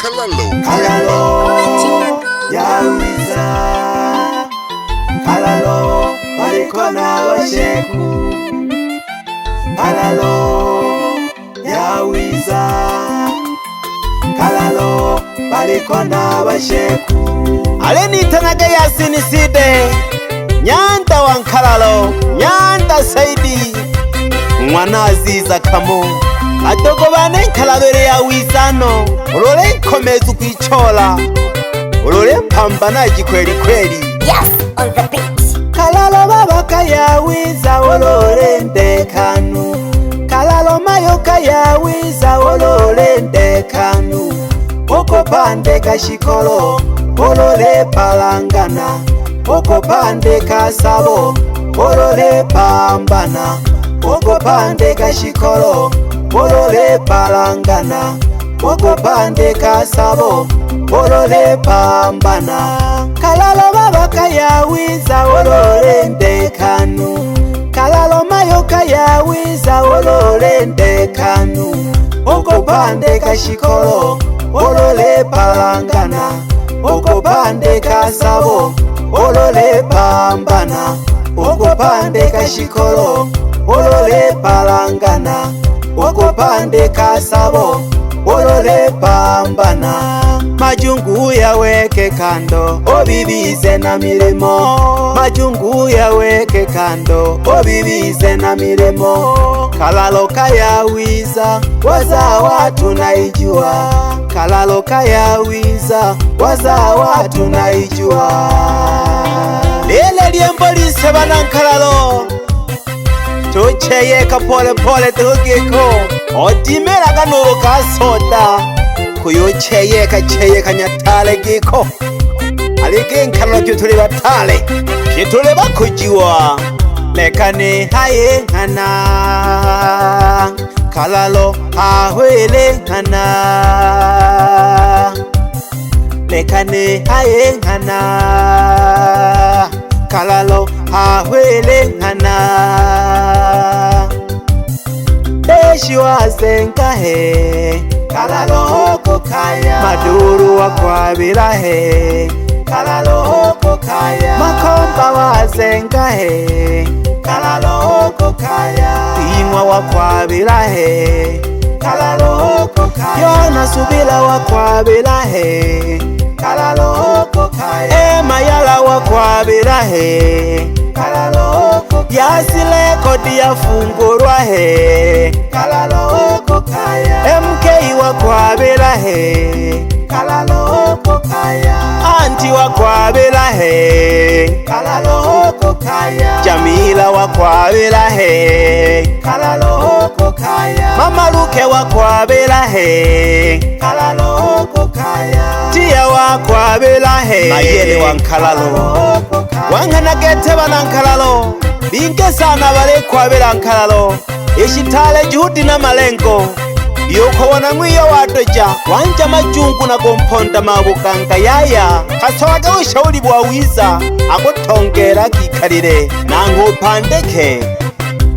Kalalo. Kalalo yawiza, Kalalo bariko n'abasheku, Kalalo yawiza, Kalalo bariko n'abasheku. Ale nitanaga yasiniside Nyanda wa Kalalo, Nyanda Saidi mwana aziza kamo adogo bane Kalabere ya wizano ulole nkomezu kwichola ulole pambana jikweli kweli. Yes, on the beat. Kalalo babaka ya wiza ulole ndekanu, Kalalo mayoka ya wiza ulole ndekanu, oko pande kashikolo ulole palangana, oko pande kasabo ulole pambana, oko pande kashikolo ulole palangana, oko pande kasabo ulole pambana. Kalalo babaka ya wiza ulole ndekanu, Kalalo mayoka ya wiza ulole ndekanu, oko pande kashikolo ulole palangana, oko pande kasabo ulole pambana, oko pande kashikolo ulole palangana, oko pande kasabo ulole pambana. Majungu yaweke kando obibize na milemo, majungu yaweke kando obibize na milemo. Kalalo kayawiza wazawa tunaijua, Kalalo kayawiza wazawa tunaijua. Lele liembo liseba na Kalalo tucheyeka pole pole tugiko odimera kanuru kasoda kuyocheyeka nyatale giko alike Kalalo kyotule batale kyotule bakujiwa lekane haye nkana Kalalo ahwele nkana lekane haye nkana Kalalo ahwele nkana deshi wazenkahe Kalalo hoko kaya maduru wakwabira he Kalalo hoko kaya makomba wazenkahe Kalalo hoko kaya imwa wakwabira he Kalalo hoko kaya yona subila wakwabira he Kalalo hoko kaya mayala wakwabira he Kalalo hoko kaya yasile kodi yafungurwa he Kalalo hoko kaya MK wakwabira he Kalalo hoko kaya anti wakwabira he Kalalo hoko kaya Jamila wakwabira he Kalalo hoko kaya Mama Luke wakwabira he Kalalo hoko kaya Tia wakwabira he Mayele wa Kalalo wangana gete bana Kalalo binge sana bale kwabira Kalalo ishitale juhudi na malengo yuko wanamwiyo wadoja wanja majungu na gomponda mabukanga yaya kasowaga ushauri bwa wiza agutongera kikarire nango pandeke.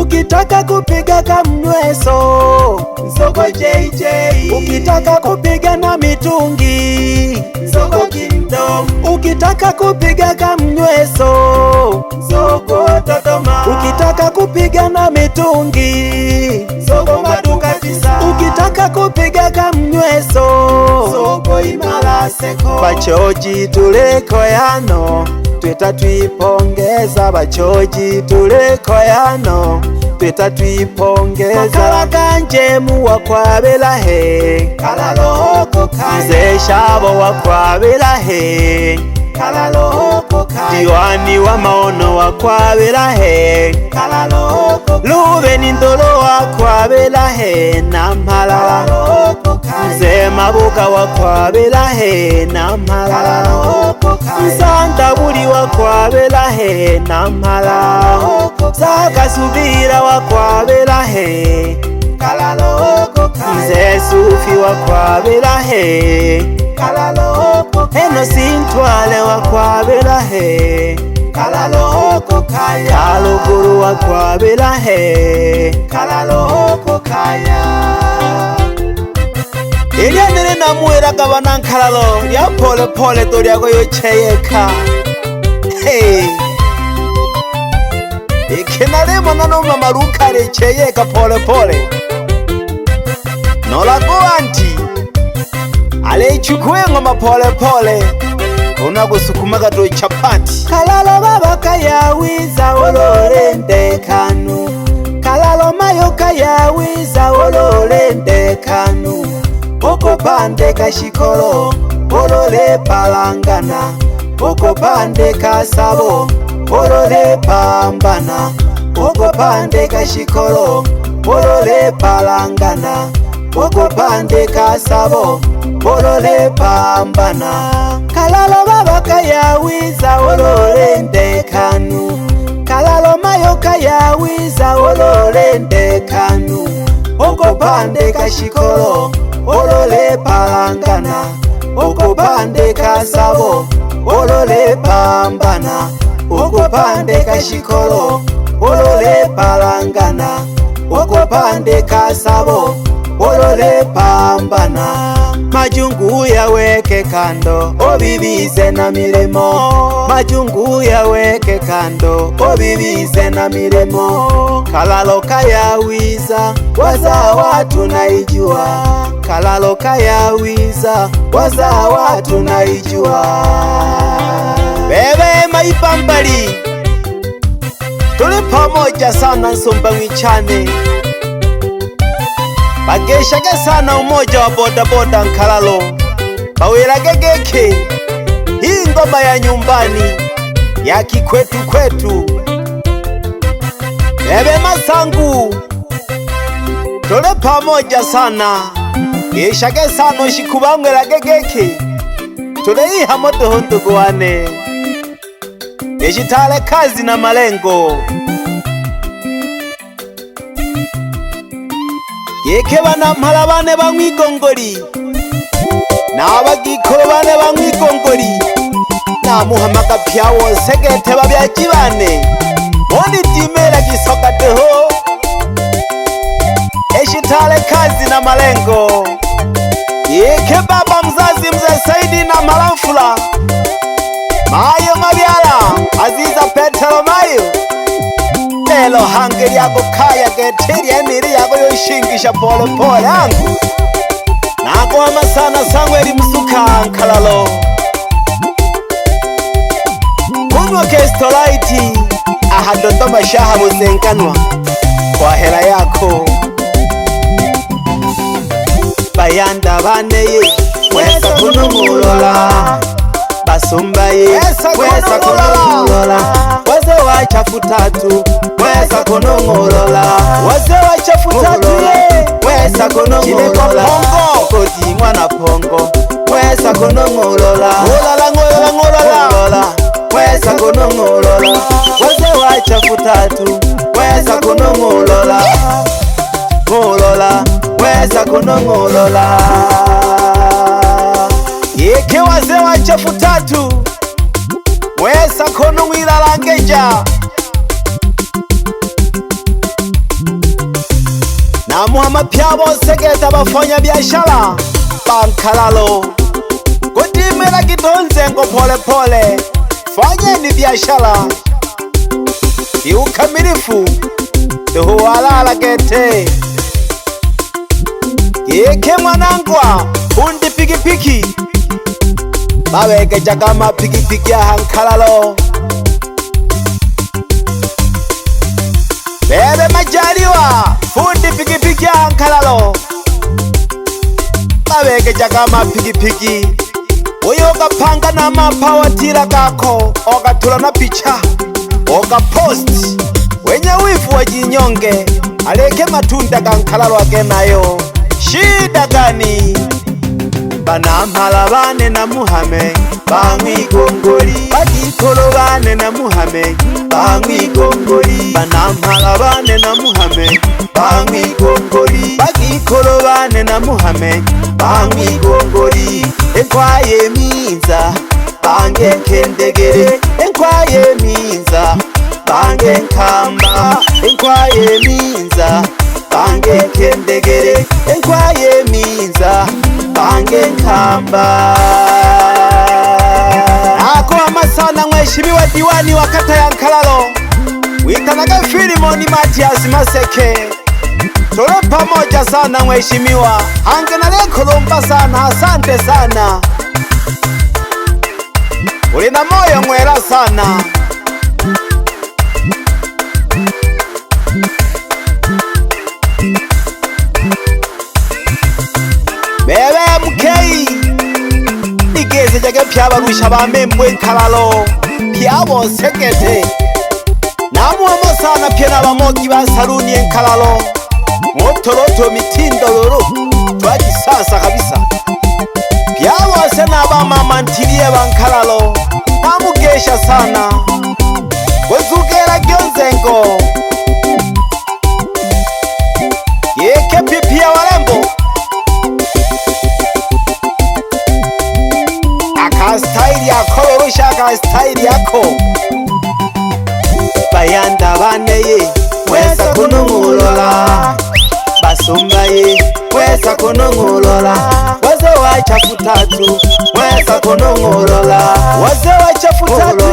Ukitaka kupiga kamnyweso Nzogo JJ, ukitaka kupiga na mitungi Nzogo Kingdom, ukitaka kupiga kamnyweso Nzogo Dodoma, ukitaka kupiga na mitungi Nzogo Maduka Tisa, ukitaka kupiga kamnyweso Nzogo Imala Seko. Bachoji tuleko yano tweta twipongeza, bachoji tuleko yano tweta twipongeza. Makala kanje mu wakwabela he Kalalo hoko kaya Mzee Shabo wakwabela he Kalalo hoko kaya Diwani wa maono wakwabela he Kalalo hoko kaya Lube nindolo wakwabela he Namhala Kalalo hoko kaya Mzee Mabuka wakwabela he Namhala Kalalo hoko kaya Msanda buli wakwabela he Namhala Saka subira wakwabela he Kalalo hoko kaya Mzee Sufi wakwabela he Kalalo hoko kaya Eno Sintwale wakwabela he Kalalo hoko kaya Kaluguru wakwabela he Kalalo hoko kaya Ilya nene namuwelaga banankalalo lya pole pole tolyako yocheyeka. Hey, ikinalimo nanomama lukale cheyeka pole pole. Nolagowa nti alichukue ngoma pole pole kuna kusukumaga to chapati. Kalalo baba kayawiza olole ndekanu, kalalo mayo kayawiza olole ndekanu. Oko pande kashikolo olole palangana, oko pande kasabo olole pambana, oko pande kashikolo olole palangana, oko pande kasabo olole pambana. Kalalo baba kayawiza olole ndekanu, kalalo mayo kayawiza olole ndekanu. Oko pande kashikolo olole palangana, oko pande kasabo olole pambana, oko pande kashikolo olole palangana, oko pande kasabo olole pambana. Majungu yaweke kando obibize na milemo, majungu yaweke kando obibize na milemo. Kalalo kayawiza waza watu naijua, kalalo kayawiza waza watu naijua. Bebe maipambali tuli pamoja sana Nsumba Mwichane, bageshage sana umoja wa boda boda Nkalalo, bawelage geke hii ngoma ya nyumbani ya kikwetu kwetu. Bebe Masangu tule pamoja sana, geshage sana ushikubangwelage geke tule iha moto hunduguwane, geshitale kazi na malengo. Yeke banampala bane bamwigongoli n'abagikolo bane bamwigongoli namuhamaga pyawo segete babyaji bane mondi timera gisokadeho eshitale kazi na malengo. Yeke baba mzazi mzee Saidi na Malamfula Mayo Mabyala Aziza Petero Mayo lelo hangeli yako kaya geteri eniri yako yoshingisha pole pole angu nako amasana sangweli msuka Nkalalo kunywa kestolaiti ahadodoma shaha muzenkanwa kwa hela yako. Bayanda baneye wesa kunumulola, basumbaye wesa kunumulola, waze wachafu tatu wesa kunumulola, waze wachafu tatu wesa kunumulola, kodi mwana pongo wesa kunumulola, ngolola ngolola ngolola wesa kunumulola, waze wachafu tatu wesa kunumulola, ngolola wesa kunumulola. Yeke waze wachafu tatu wesa kunumwilalangeja namuhama pyabo segeta bafanya biashara Nkalalo kudimela kitonze ngo pole pole fanyeni biashara iukamilifu tuhuwalala gete. Yeke mwanangwa fundi pikipiki bawegejaga amapikipiki aha Nkalalo. Bebe Majaliwa fundi pikipiki aha Nkalalo bawegejaga amapikipiki uyo gapanga na mapawatira gako ogatula na picha ogapost wenye wifu wajinyonge aleke matunda ga Nkalalo agenayo. Shida gani? Banampala bane na Muhame bamwigongoli, bagikolo bane na Muhame bamwigongoli, banampala bane na Muhame bamwigongoli, bagikolo bane na Muhame bamwigongoli. Enkwaye minza bange kendegere, enkwaye minza bange nkamba, enkwaye minza bange kendegere, enkwaye minza bange nkamba. Nakuhama sana mheshimiwa diwani wa kata ya Nkalalo, Witanaga Filimoni Matias Maseke. Tule pamoja sana mheshimiwa, hangenale kulumba sana, asante sana. Ulina moyo mwela sana. Bebe mkei igeze jage pyabarusha bamembwe Nkalalo pyabo sekete. Namuhama sana pye n'abamogi ba saluni Nkalalo, motoroto mitindororo twa kisasa kabisa. Byabose n'abamama ntiriye ba Nkalalo, namugesha sana wezugera gyonzengo yeke pipi ya warembo aka style yako rorosha, aka style yako bayanda baneye wesa kunungulola, basumbaye wesa kunungulola, waze wa chafu tatu wesa kunungulola, waze wa chafu tatu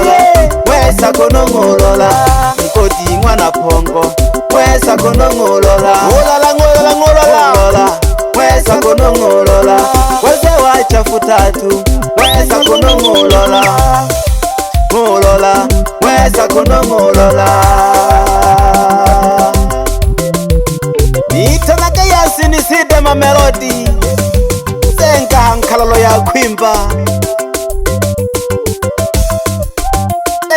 wesa kunungulola, mkoti mwana pongo wesa kunungulola, ngolola ngolola ngolola wesa kunungulola, waze wa chafu tatu wesa kunungulola, ngolola wesa kunungulola. Nitanaga Yasini Side ma melody senga Nkalalo ya kwimba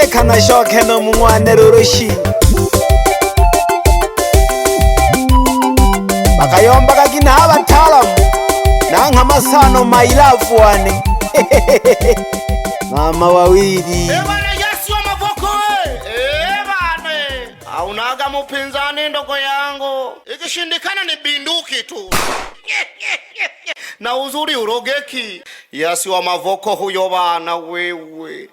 eka na shoke no mumwane rurushi bakayomba kagina abataalamu nanka masano my love wane mama wawili Ebana Yesu wa Mavoko ebane aunaga mpinzani ndogo yangu, ikishindikana ni binduki tu na uzuri urogeki. Yesu wa Mavoko huyo bana wewe